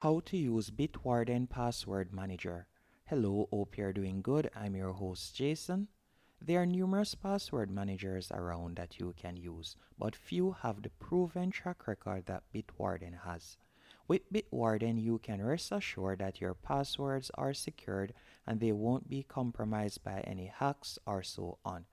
How to use Bitwarden Password Manager. Hello, hope you're doing good. I'm your host Jason. There are numerous password managers around that you can use, but few have the proven track record that Bitwarden has. With Bitwarden, you can rest assured that your passwords are secured and they won't be compromised by any hacks or so on.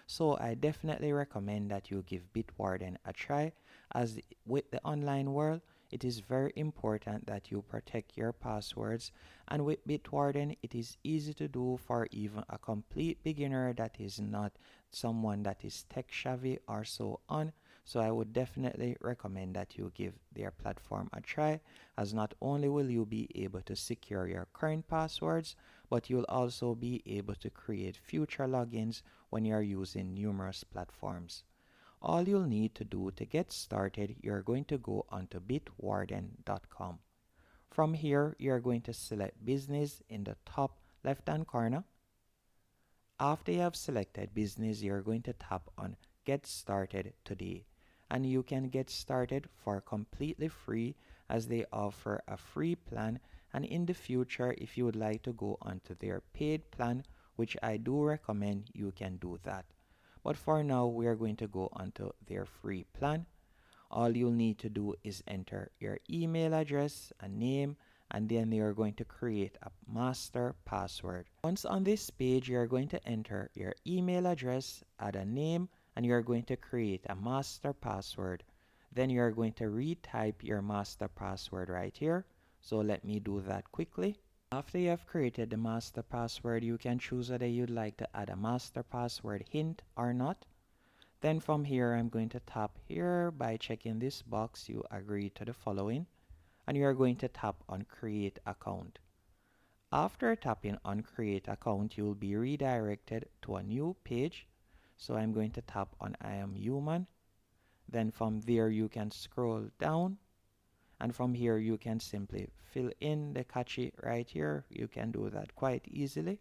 So I definitely recommend that you give Bitwarden a try, as with the online world, it is very important that you protect your passwords, and with Bitwarden it is easy to do for even a complete beginner that is not someone that is tech savvy or so on. So I would definitely recommend that you give their platform a try, as not only will you be able to secure your current passwords, but you'll also be able to create future logins when you're using numerous platforms. All you'll need to do to get started, you're going to go onto bitwarden.com. From here, you're going to select business in the top left hand corner. After you have selected business, you're going to tap on get started today. And you can get started for completely free, as they offer a free plan, and in the future if you would like to go onto their paid plan, which I do recommend, you can do that. But for now, we are going to go onto their free plan. All you'll need to do is enter your email address, a name, and then you're going to create a master password. Once on this page, you're going to enter your email address, add a name, and you're going to create a master password. Then you're going to retype your master password right here. So let me do that quickly. After you have created the master password, you can choose whether you'd like to add a master password hint or not. Then from here, I'm going to tap here. By checking this box, you agree to the following, and you are going to tap on create account. After tapping on create account, you will be redirected to a new page. So I'm going to tap on I am human. Then from there, you can scroll down, and from here you can simply fill in the cache right here. You can do that quite easily.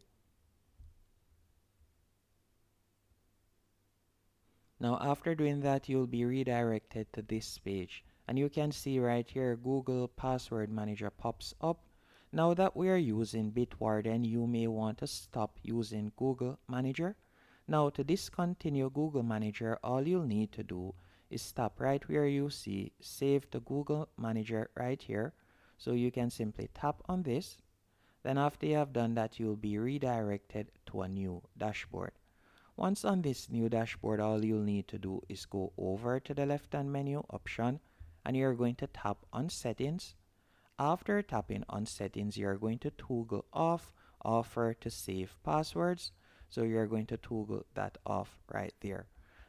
Now after doing that, you'll be redirected to this page, and you can see right here Google Password Manager pops up. Now that we are using Bitwarden, you may want to stop using Google Manager. Now to discontinue Google Manager, all you'll need to do is stop right where you see save to Google Manager right here. So you can simply tap on this. Then after you have done that, you'll be redirected to a new dashboard. Once on this new dashboard, all you'll need to do is go over to the left hand menu option, and you're going to tap on settings. After tapping on settings, you're going to toggle off offer to save passwords. So you're going to toggle that off right there.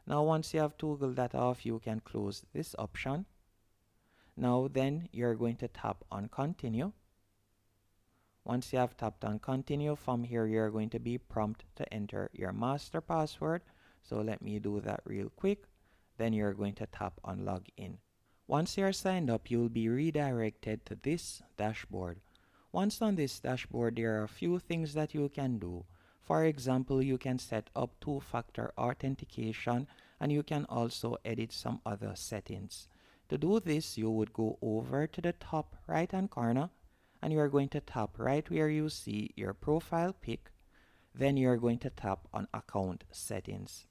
Now once you have toggled that off, you can close this option. Now then you're going to tap on continue. Once you have tapped on continue, from here you're going to be prompted to enter your master password. So let me do that real quick. Then you're going to tap on login. Once you're signed up, you'll be redirected to this dashboard. Once on this dashboard, there are a few things that you can do. For example, you can set up two-factor authentication, and you can also edit some other settings. To do this, you would go over to the top right hand corner, and you are going to tap right where you see your profile pic. Then you are going to tap on account settings.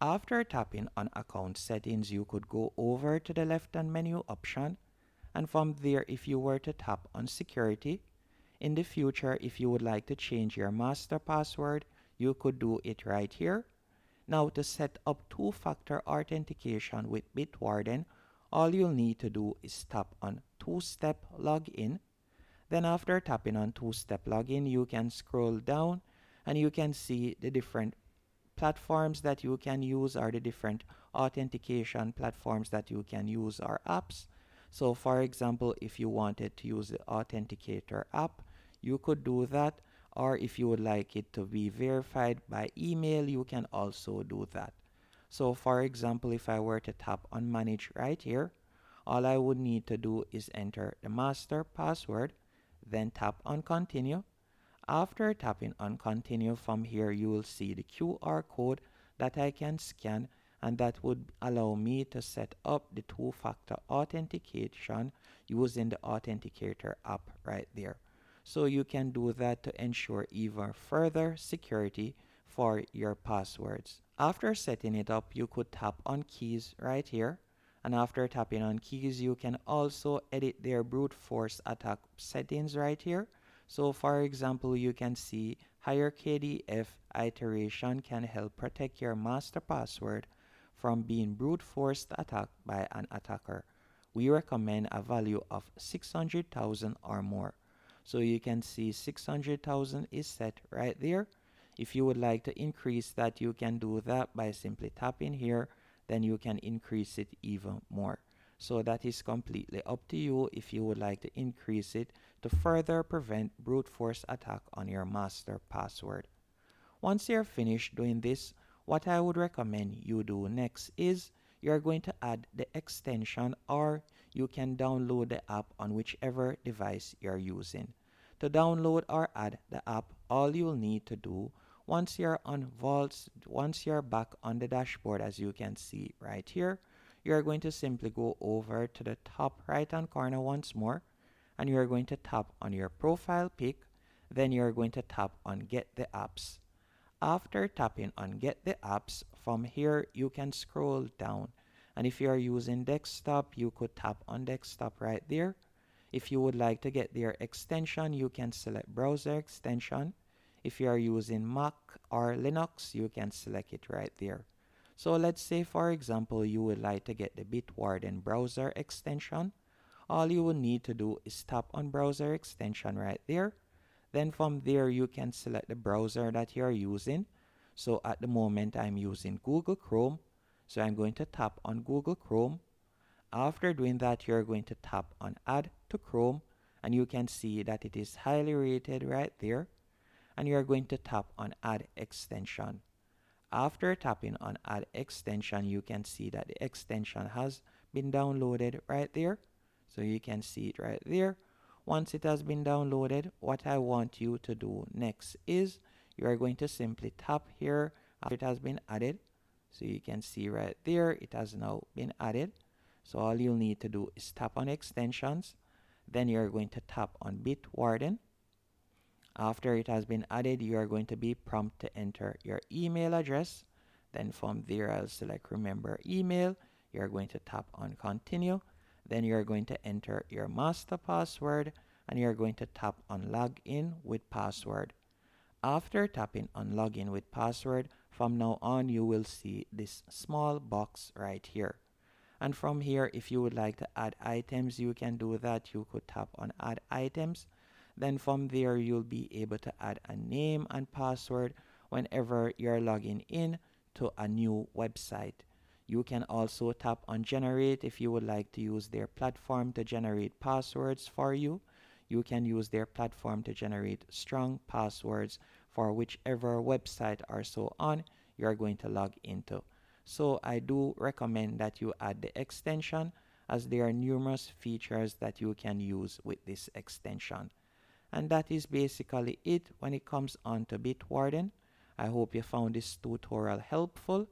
After tapping on account settings, you could go over to the left hand menu option, and from there, if you were to tap on security, in the future if you would like to change your master password, you could do it right here. Now to set up two-factor authentication with Bitwarden, all you'll need to do is tap on two-step login. Then after tapping on two-step login, you can scroll down and you can see the different platforms that you can use, or the different authentication platforms that you can use, or apps. So for example, if you wanted to use the Authenticator app, you could do that, or if you would like it to be verified by email, you can also do that. So for example, if I were to tap on manage right here, all I would need to do is enter the master password, then tap on continue. After tapping on continue, from here you will see the QR code that I can scan, and that would allow me to set up the two-factor authentication using the authenticator app right there. So you can do that to ensure even further security for your passwords. After setting it up, you could tap on keys right here, and after tapping on keys you can also edit their brute force attack settings right here. So for example, you can see higher KDF iteration can help protect your master password from being brute forced attacked by an attacker. We recommend a value of 600,000 or more. So you can see 600,000 is set right there. If you would like to increase that, you can do that by simply tapping here, then you can increase it even more. So that is completely up to you if you would like to increase it to further prevent brute force attack on your master password. Once you're finished doing this, what I would recommend you do next is you're going to add the extension, or you can download the app on whichever device you're using. To download or add the app, all you'll need to do once you're on Vaults, once you're back on the dashboard, as you can see right here, you're going to simply go over to the top right hand corner once more, and you're going to tap on your profile pic. Then you're going to tap on Get the Apps. After tapping on Get the Apps, from here you can scroll down, and if you are using desktop, you could tap on desktop right there. If you would like to get their extension, you can select browser extension. If you are using Mac or Linux, you can select it right there. So let's say for example you would like to get the Bitwarden browser extension. All you will need to do is tap on browser extension right there. Then from there you can select the browser that you are using. So at the moment I'm using Google Chrome. So I'm going to tap on Google Chrome. After doing that, you're going to tap on Add to Chrome, and you can see that it is highly rated right there. And you're going to tap on Add Extension. After tapping on Add Extension, you can see that the extension has been downloaded right there. So you can see it right there. Once it has been downloaded, what I want you to do next is you are going to simply tap here after it has been added. So you can see right there, it has now been added. So all you'll need to do is tap on extensions. Then you're going to tap on Bitwarden. After it has been added, you are going to be prompted to enter your email address. Then from there, I'll select remember email. You're going to tap on continue. Then you're going to enter your master password, and you're going to tap on login with password. After tapping on login with password, from now on you will see this small box right here. And from here, if you would like to add items, you can do that. You could tap on add items. Then from there, you'll be able to add a name and password whenever you're logging in to a new website. You can also tap on generate if you would like to use their platform to generate passwords for you. You can use their platform to generate strong passwords for whichever website or so on you're going to log into. So I do recommend that you add the extension, as there are numerous features that you can use with this extension. And that is basically it when it comes on to Bitwarden. I hope you found this tutorial helpful.